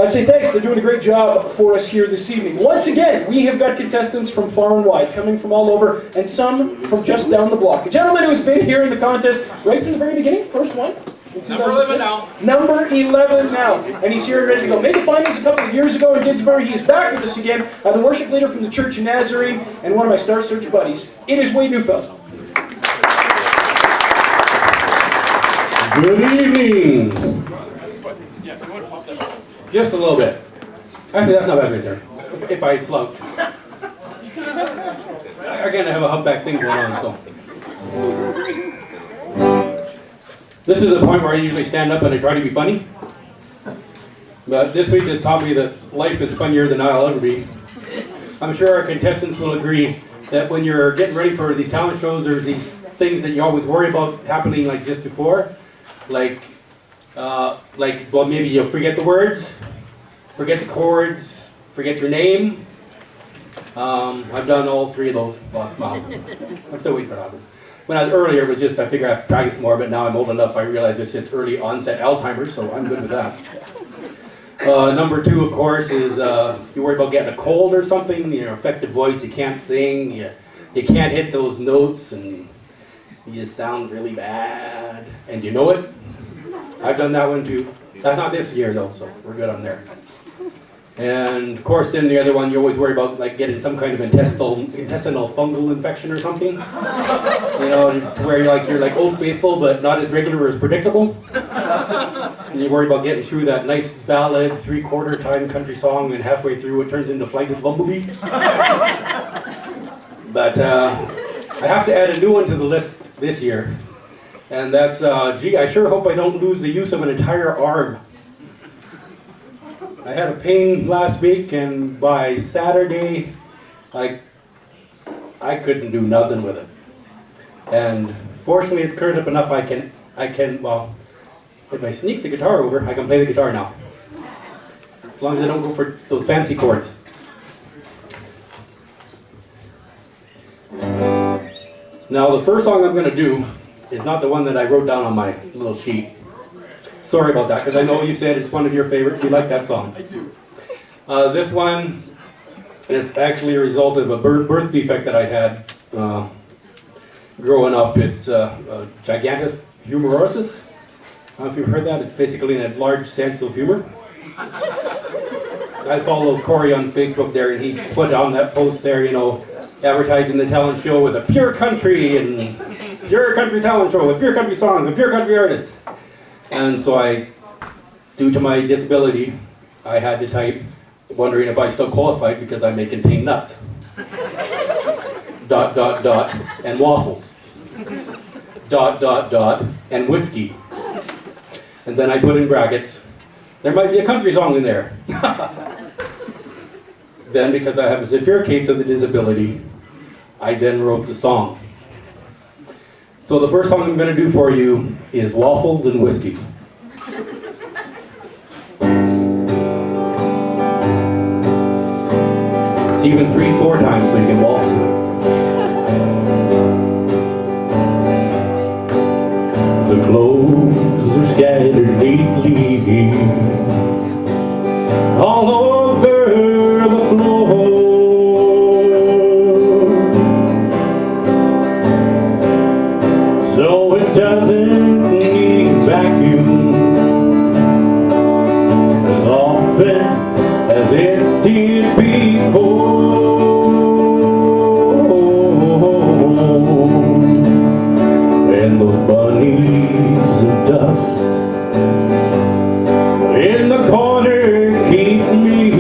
Say thanks. They're doing a great job for us here this evening. Once again, we have got contestants from far and wide, coming from all over, and some from just down the block. A gentleman who's been here in the contest right from the very beginning, first one. Number 11 now. Number 11 now. And he's here and ready to go. Made the finals a couple of years ago in Didsbury. He is back with us again. The worship leader from the Church of Nazarene and one of my Star Search buddies. It is Wade Neufeld. Good evening. Just a little bit. Actually, that's not bad right there. If I slouch. I kind of have a humpback thing going on, so. This is a point where I usually stand up and I try to be funny. But this week has taught me that life is funnier than I'll ever be. I'm sure our contestants will agree that when you're getting ready for these talent shows, there's these things that you always worry about happening like just before. Well, maybe you'll forget the words, forget the chords, forget your name. I've done all three of those. Well, I'm still waiting for that to happen. When I was earlier, it was just, I figured I have to practice more, but now I'm old enough, I realize it's just early onset Alzheimer's, so I'm good with that. Number 2, of course, is you worry about getting a cold or something, effective voice, you can't sing, you can't hit those notes, and you just sound really bad, and you know it. I've done that one too. That's not this year though, so we're good on there. And of course, then the other one, you always worry about like getting some kind of intestinal fungal infection or something. To where you're like Old Faithful, but not as regular or as predictable. And you worry about getting through that nice ballad, 3/4 time country song, and halfway through it turns into Flight with the Bumblebee. But I have to add a new one to the list this year. And that's, gee, I sure hope I don't lose the use of an entire arm. I had a pain last week, and by Saturday, I couldn't do nothing with it. And fortunately, it's cleared up enough I can, well, if I sneak the guitar over, I can play the guitar now. As long as I don't go for those fancy chords. Now, the first song I'm going to do is not the one that I wrote down on my little sheet. Sorry about that, because I know you said it's one of your favorites. You like that song. I do. This one, it's actually a result of a birth defect that I had growing up. It's gigantus humorosus. I don't know if you've heard that. It's basically a large sense of humor. I follow Corey on Facebook there, and he put on that post there, advertising the talent show with a pure country and pure country talent show with pure country songs and pure country artists. And so due to my disability, I had to type, wondering if I still qualified because I may contain nuts. ... and waffles. ... and whiskey. And then I put in brackets, there might be a country song in there. Then, because I have a severe case of the disability, I then wrote the song. So the first song I'm going to do for you is Waffles and Whiskey. It's even 3/4 times so you can waltz to it. The clothes are scattered neatly all over the floor. So it doesn't need vacuum as often as it did before. And those bunnies of dust in the corner keep me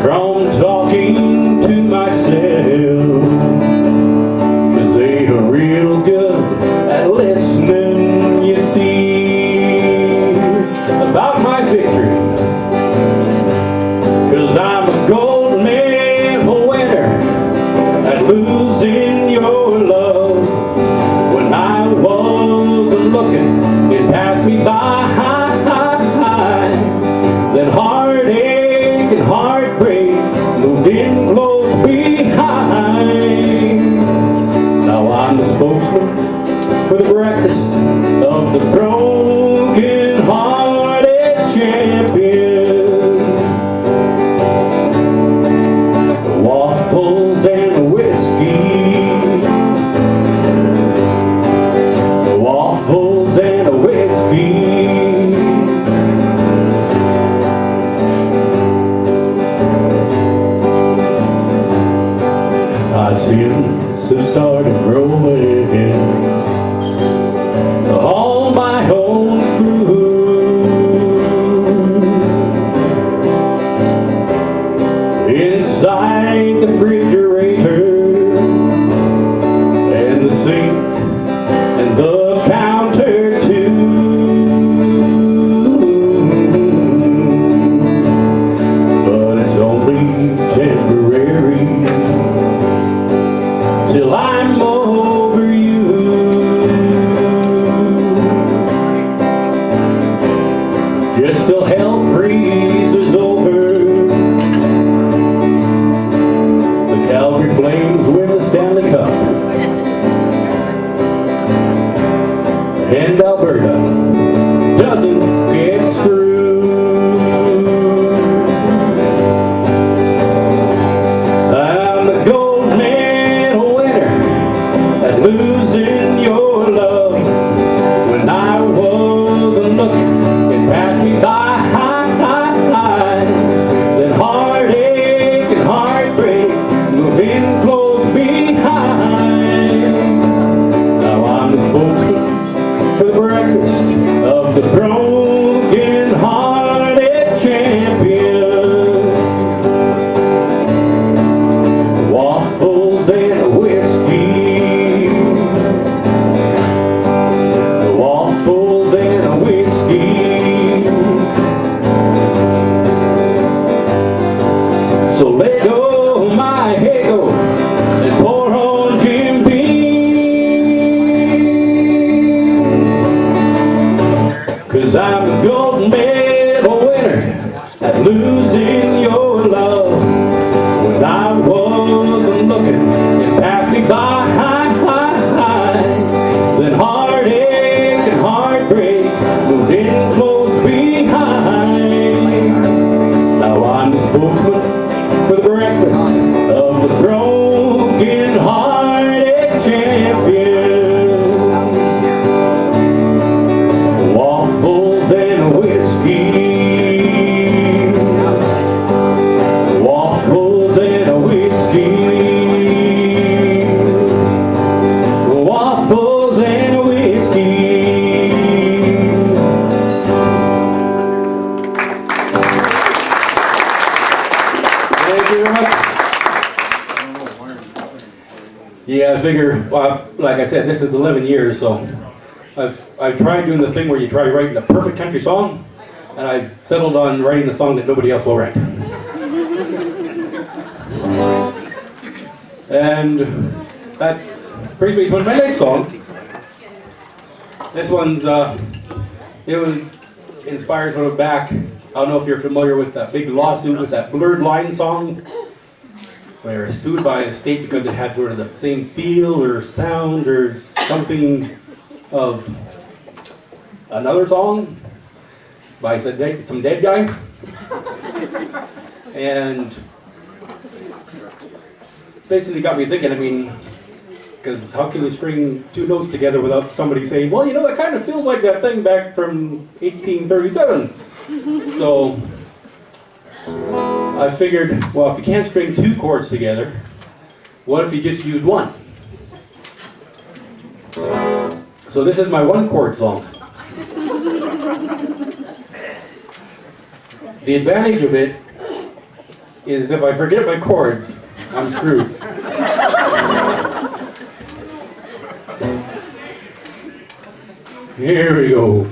from talking to myself, 'cause they are real good at listening, you see, about my victory. 'Cause I'm a gold medal winner at losing your love. When I was looking, it passed me by. Then heartache and heartbreak moved in close behind. Now I'm the spokesman for the breakfast of the broken-hearted champion. Waffles and whiskey. Waffles and whiskey. My sins have started growing, all my own food. Inside the refrigerator and the sink and the counter too. But it's only temporary till I'm over you. Just till hell freezes over, the Calgary Flames win the Stanley Cup, and Alberta doesn't get screwed. I'm the gold medal winner at losing your love. When I wasn't looking, it passed me by. Then heartache and heartbreak moving close behind. Now I'm the spokesman for the breakfast of the broken-hearted champion. Waffles and whiskey. Waffles and whiskey. So let go my ego and pour on Jim Beam. 'Cause I'm the gold medal winner at losing your love. When I wasn't looking, it passed me by. Then heartache and heartbreak moved in close behind. Now I'm the spokesman for the breakfast of the broken-hearted champion. Waffles and whiskey. Waffles and whiskey. Waffles and whiskey. Thank you very much. Yeah, I figure, well, like I said, this is 11 years, so I've tried doing the thing where you try writing the perfect country song, and I've settled on writing the song that nobody else will write. And that's brings me to my next song. This one's, it was inspired sort of back, I don't know if you're familiar with that big lawsuit with that Blurred Line song, where it was sued by the state because it had sort of the same feel or sound or something of another song by some dead guy. And basically got me thinking, I mean, because how can you string two notes together without somebody saying, well, you know, that kind of feels like that thing back from 1837. So I figured, well, if you can't string two chords together, what if you just used one? So this is my one chord song. The advantage of it is if I forget my chords, I'm screwed. Here we go.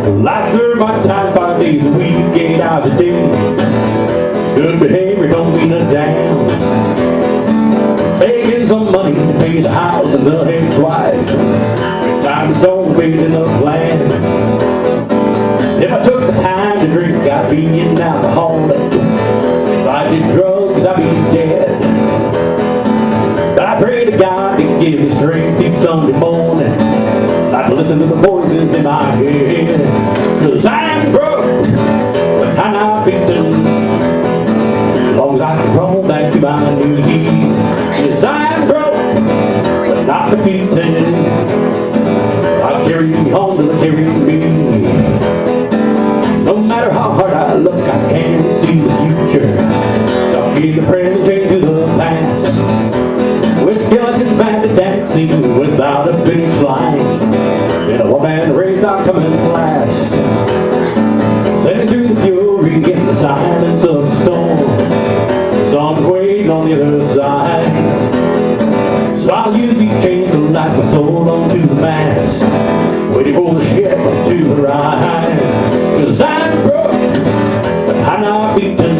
Well, I serve my time 5 days a week, 8 hours a day. Good behavior don't mean a damn. Making some money to pay the house and the ex-wife. Time don't wait enough land. If I took the time to drink, I'd be in alcoholic. If I did drugs, give me strength each Sunday morning. Like to listen to the voices in my head. 'Cause I'm broke, but I'm not beaten. As long as I can crawl back to my knees. Yes, I'm broke, but not defeated. I'll carry you home till they carry me. No matter how hard I look, I can't see the future. Stuck in the present, chained to the past. With skeletons mad at dancing without a finish line. In a one-man race, I'm coming last. Sailing through the fury in the silence of the storm. Someone's waiting on the other side. So I'll use these chains to lash my soul onto the mast, waiting for the ship to arrive. 'Cause I'm broke, but I'm not beaten.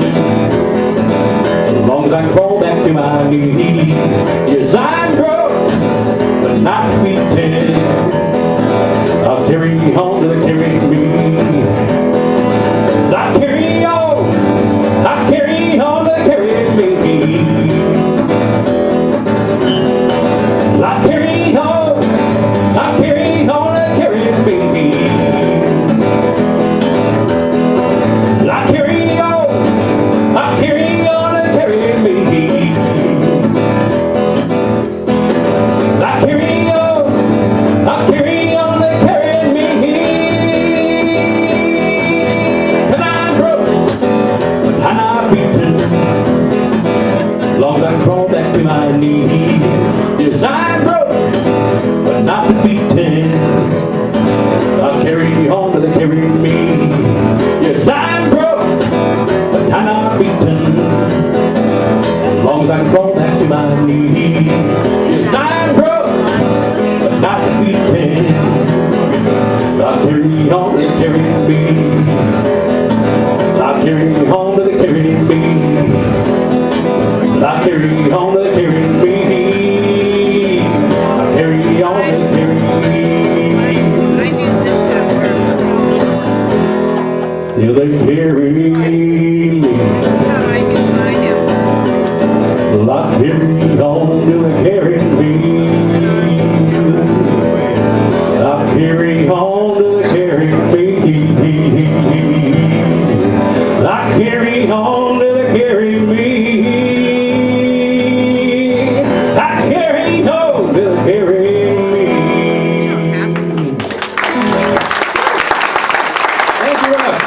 As long as I crawl back to my knees. Yes, I'm broke, but not defeated. I'll carry you home till they carry me. I'll carry on, I'll carry on till they carry me. I'll carry on, I'll carry on till they carry me. I'll carry on, I'll carry on till they carry me. I'll carry on, I'll carry on till they carry me. 'Cause I'm broke, but I'm not beaten. As long as I crawl back to my knees. Yes, I'm broke, but not defeated. I'll carry you home till they carry me. Yes, I'm broke, but I'm not beaten. As long as I can crawl back to my knees. Yes, I'm broke, but not defeated. I'll carry you home till they carry me. I'll carry you home till they carry me. I'll carry you home till they carry me. I'll carry you home till they carry me. Till they carry me. I'll carry you home till they carry me. I'll carry home till they carry me. I'll carry home till they carry me. I'll carry home till they carry me. Thank you very much.